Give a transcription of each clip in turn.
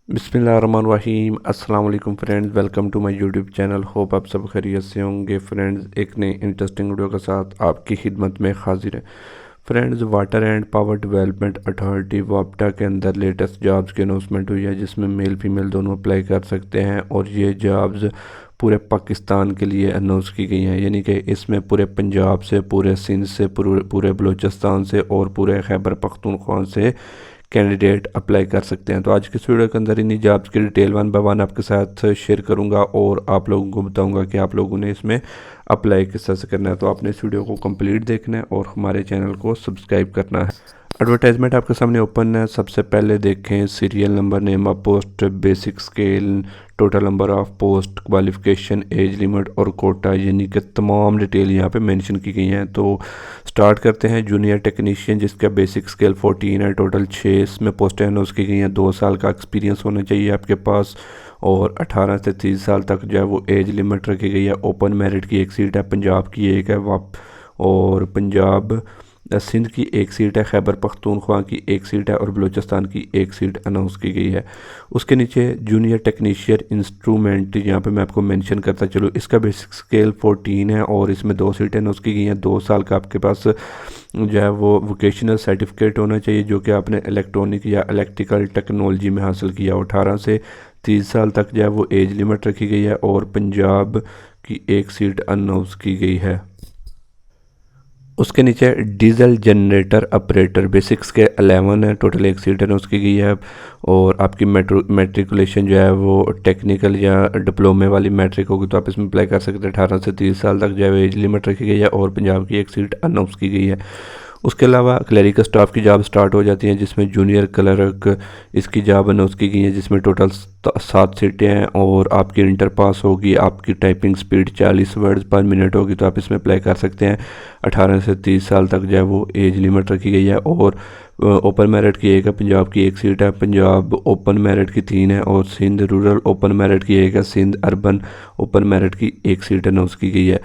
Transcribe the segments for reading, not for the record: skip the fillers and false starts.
बिस्मिल्लाहिर्रहमानिर्रहीम अस्सलाम वालेकुम friends, welcome to my YouTube channel. Hope आप सब खैरियत से होंगे। फ्रेंड्स, एक नई इंटरेस्टिंग वीडियो के साथ आपकी खिदमत में हाजिर है। Friends, water and power development authority वापटा के अंदर लेटेस्ट जॉब्स की अनाउंसमेंट हुई है, जिसमें मेल फीमेल दोनों अप्लाई कर सकते हैं और ये जॉब्स पूरे पाकिस्तान के लिए अनाउंस की गई हैं। यानी कि इसमें पूरे पंजाब से, पूरे सिंध से, पूरे बलूचिस्तान से और पूरे खैबर पख्तूनख्वा से कैंडिडेट अप्लाई कर सकते हैं। तो आज की इस वीडियो के अंदर इन्हीं जॉब्स की डिटेल वन बाय वन आपके साथ शेयर करूंगा और आप लोगों को बताऊंगा कि आप लोगों ने इसमें अप्लाई किस तरह से करना है। तो आपने इस वीडियो को कंप्लीट देखना है और हमारे चैनल को सब्सक्राइब करना है। एडवर्टाइजमेंट आपके सामने ओपन है। सबसे पहले देखें serial number, name of post, basic scale, total number of post, qualification, age limit और कोटा, यानी कि तमाम डिटेल यहाँ पे मेंशन की गई हैं। तो स्टार्ट करते हैं। जूनियर टेक्नीशियन, जिसका बेसिक स्केल 14 है, टोटल 6 इसमें पोस्टें अनाउंस की गई हैं। 2 साल का एक्सपीरियंस होना चाहिए आपके पास और 18 से 30 साल तक जो है वो एज लिमिट रखी गई है। ओपन मेरिट की एक सीट है, पंजाब की एक है और पंजाब सिंध की एक सीट है, खैबर पख्तूनख्वा की एक सीट है और बलूचिस्तान की एक सीट अनाउंस की गई है। उसके नीचे जूनियर टेक्नीशियन इंस्ट्रूमेंट, यहाँ पे मैं आपको मेंशन करता चलूँ, इसका बेसिक स्केल 14 है और इसमें 2 सीटें अनाउंस की गई हैं। 2 साल का आपके पास जो है वो वोकेशनल सर्टिफिकेट होना चाहिए, जो कि आपने इलेक्ट्रॉनिक या इलेक्ट्रिकल टेक्नोलॉजी में हासिल किया हो। 18 से 30 साल तक जो है वो एज लिमिट रखी गई है और पंजाब की एक सीट अनाउंस की गई है। उसके नीचे डीजल जनरेटर ऑपरेटर, बेसिक्स के 11 है, टोटल एक सीट है उसकी गई है और आपकी मेट्रिकुलेशन जो है वो टेक्निकल या डिप्लोमे वाली मैट्रिक होगी तो आप इसमें अप्लाई कर सकते हैं। 18 से 30 साल तक जो है एज लिमिट रखी गई है और पंजाब की एक सीट अनाउंस की गई है। उसके अलावा क्लरिकल स्टाफ की जॉब स्टार्ट हो जाती हैं, जिसमें जूनियर क्लर्क इसकी जॉब अनाउंस की गई है, जिसमें टोटल 7 सीटें हैं और आपकी इंटर पास होगी। आपकी टाइपिंग स्पीड 40 वर्ड्स पर मिनट होगी तो आप इसमें अप्लाई कर सकते हैं। 18 से 30 साल तक जो है वो एज लिमिट रखी गई है और ओपन मेरिट की एक है, पंजाब की एक सीट है, पंजाब ओपन मेरिट की 3 है और सिंध रूरल ओपन मेरिट की एक है, सिंध अर्बन ओपन मेरिट की एक सीट अनाउंस की गई है।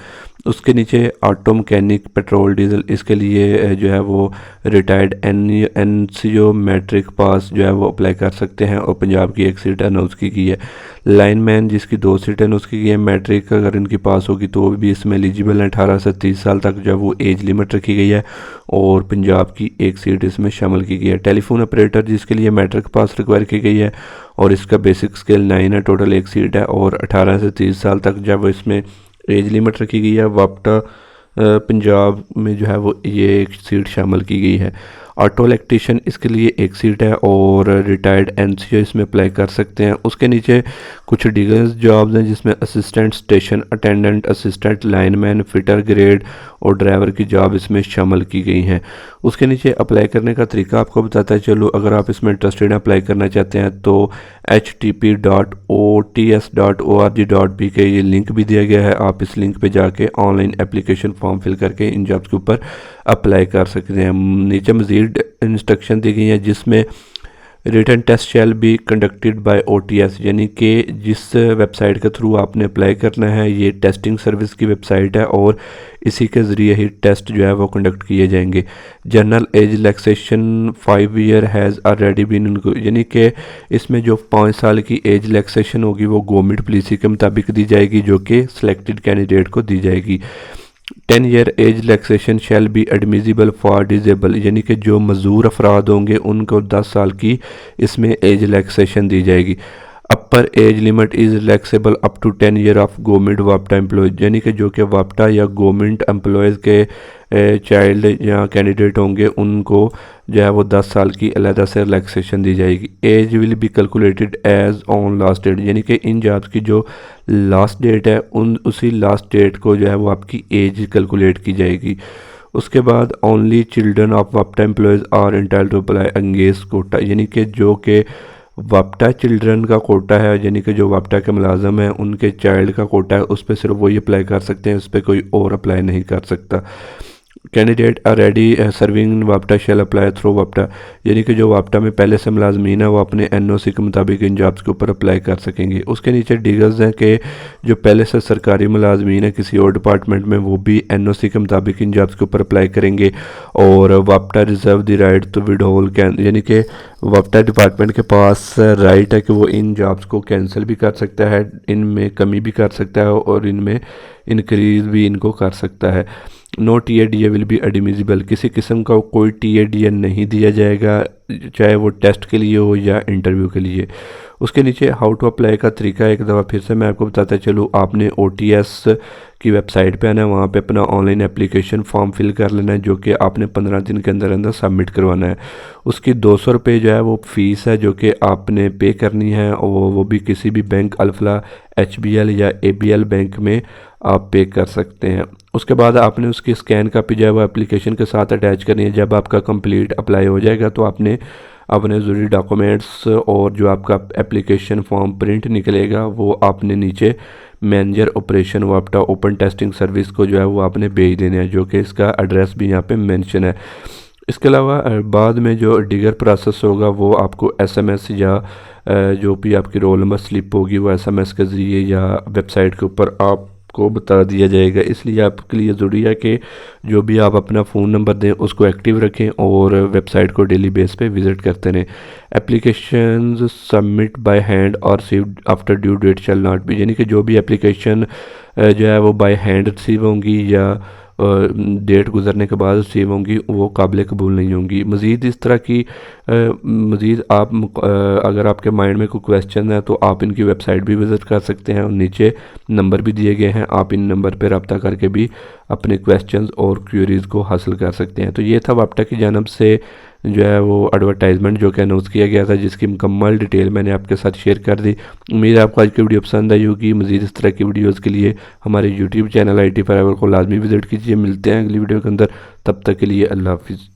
उसके नीचे ऑटो मैकेनिक, पेट्रोल डीजल, इसके लिए जो है वो रिटायर्ड एनसीओ मैट्रिक पास जो है वो अप्लाई कर सकते हैं और पंजाब की एक सीट अनाउंस की गई है। लाइनमैन, जिसकी 2 सीटें अनाउंस की गई है, मैट्रिक अगर इनकी पास होगी तो भी इसमें एलिजिबल है। 18 से 30 साल तक जो है वो एज लिमिट रखी गई है और पंजाब की एक सीट इसमें शामिल की गई है। टेलीफोन ऑपरेटर, जिसके लिए मैट्रिक पास रिक्वायर की गई है और इसका बेसिक स्केल 9 है, टोटल एक सीट है और 18 से 30 साल तक जो है वो इसमें एज लिमिट रखी गई है। वापटा पंजाब में जो है वो ये एक सीट शामिल की गई है। ऑटो इलेक्ट्रीशियन, इसके लिए एक सीट है और रिटायर्ड एनसीओ इसमें अप्लाई कर सकते हैं। उसके नीचे कुछ डिगर्स जॉब्स हैं, जिसमें assistant station attendant, assistant lineman, fitter grade और ड्राइवर की जॉब इसमें शामिल की गई हैं। उसके नीचे अप्लाई करने का तरीका आपको बताता चलो। अगर आप इसमें इंटरेस्टेड अप्लाई करना चाहते हैं तो http.ots.org.bk ये लिंक भी दिया गया है। आप इस लिंक पे जाके ऑनलाइन एप्लीकेशन फॉर्म फिल करके इन जॉब्स के ऊपर अप्लाई कर सकते हैं। नीचे मज़ीद इंस्ट्रक्शन दी गई हैं, जिसमें written test shall be conducted by OTS, यानी कि जिस वेबसाइट के थ्रू आपने अप्लाई करना है ये टेस्टिंग सर्विस की वेबसाइट है और इसी के ज़रिए ही टेस्ट जो है वो कंडक्ट किए जाएंगे। General age relaxation 5 year has already been, यानी कि इसमें जो 5 साल की एज रिलैक्सेशन होगी वो गवर्नमेंट पॉलिसी के मुताबिक दी जाएगी, जो कि सिलेक्टेड कैंडिडेट को दी जाएगी। 10 year age relaxation shall be admissible for disable, यानी कि जो मजदूर अफराद होंगे उनको 10 साल की इसमें एज रिलैक्सेशन दी जाएगी। Upper age limit is relaxable up to 10 year of government वापटा एम्प्लॉयज़, यानी कि जो कि वापटा या गवर्नमेंट एम्प्लॉयज़ के चाइल्ड या कैंडिडेट होंगे उनको जो है वो 10 साल की अलहदा से रिलैक्सेशन दी जाएगी। Age will be calculated as on last date, यानी कि इन जॉब्स की जो लास्ट डेट है उसी लास्ट डेट को जो है वो आपकी एज कैलकुलेट की जाएगी। उसके बाद only children of वापटा employees are एंटाइल्ड to apply अंगेज Kota, यानी कि जो कि वापटा चिल्ड्रन का कोटा है, यानी कि जो वापटा के मुलाजम हैं उनके चाइल्ड का कोटा है, उस पर सिर्फ वही अप्लाई कर सकते हैं, उस पर कोई और अप्लाई नहीं कर सकता। Candidate already serving वापटा shall apply through वापटा, यानी कि जो वापटा में पहले से मुलाजमीन है वो अपने एनओसी के मुताबिक इन जॉब्स के ऊपर अप्लाई कर सकेंगे। उसके नीचे डिगर्स हैं कि जो पहले से सरकारी मुलाजमीन है किसी और डिपार्टमेंट में वो भी एनओसी के मुताबिक इन जॉब्स के ऊपर अप्लाई करेंगे। और वापटा reserve the right to withhold can, यानी कि वापटा डिपार्टमेंट के पास राइट है कि वो इन जॉब्स को कैंसिल भी कर सकता है, इनमें कमी भी कर सकता है और इनमें इंक्रीज भी इनको कर सकता है। No TADA will be admissible, किसी किस्म का कोई TADA नहीं दिया जाएगा, चाहे वो टेस्ट के लिए हो या इंटरव्यू के लिए। उसके नीचे हाउ टू अप्लाई का तरीका एक दफ़ा फिर से मैं आपको बताता चलूँ। आपने OTS की वेबसाइट पे आना है, वहाँ पे अपना ऑनलाइन एप्लीकेशन फॉर्म फिल कर लेना है जो कि आपने 15 दिन के अंदर अंदर सबमिट करवाना है। उसकी 200 रुपये जो है वो फ़ीस है जो कि आपने पे करनी है, और वो भी किसी भी बैंक अल्फला HBL या ABL बैंक में आप पे कर सकते हैं। उसके बाद आपने उसकी स्कैन कापी जो है वो एप्लीकेशन के साथ अटैच करनी है। जब आपका कंप्लीट अप्लाई हो जाएगा तो आपने अपने ज़रूरी डॉक्यूमेंट्स और जो आपका एप्लीकेशन फॉर्म प्रिंट निकलेगा वो आपने नीचे मैनेजर ऑपरेशन वापटा ओपन टेस्टिंग सर्विस को जो है वो आपने भेज देना है, जो कि इसका एड्रेस भी यहाँ पे मेंशन है। इसके अलावा बाद में जो डिगर प्रोसेस होगा वो आपको SMS या जो भी आपकी रोल नंबर स्लिप होगी वो SMS के ज़रिए या वेबसाइट के ऊपर आपको बता दिया जाएगा। इसलिए आपके लिए ज़रूरी है कि जो भी आप अपना फ़ोन नंबर दें उसको एक्टिव रखें और वेबसाइट को डेली बेस पे विज़िट करते रहें। एप्लीकेशन सबमिट बाय हैंड और received after due date shall not be, यानी कि जो भी एप्लीकेशन जो है वो बाय हैंड रिसीव होंगी या डेट गुजरने के बाद रिसीव होंगी वो काबिल कबूल नहीं होंगी। मज़ीद इस तरह की मज़ीद आप अगर आपके माइंड में कोई क्वेश्चन है तो आप इनकी वेबसाइट भी विज़िट कर सकते हैं और नीचे नंबर भी दिए गए हैं, आप इन नंबर पर रब्ता करके भी अपने क्वेश्चंस और क्वेरीज़ को हासिल कर सकते हैं। तो ये था वापटा की जानब से जो है वो एडवर्टाइजमेंट जो कि अनाउंस किया गया था, जिसकी मुकम्मल डिटेल मैंने आपके साथ शेयर कर दी। उम्मीद है आपको आज की वीडियो पसंद आई होगी। मज़ीद इस तरह की वीडियोज़ के लिए हमारे YouTube चैनल IT फॉरएवर को लाजमी विजिट कीजिए। मिलते हैं अगली वीडियो के अंदर, तब तक के लिए अल्लाह हाफिज़।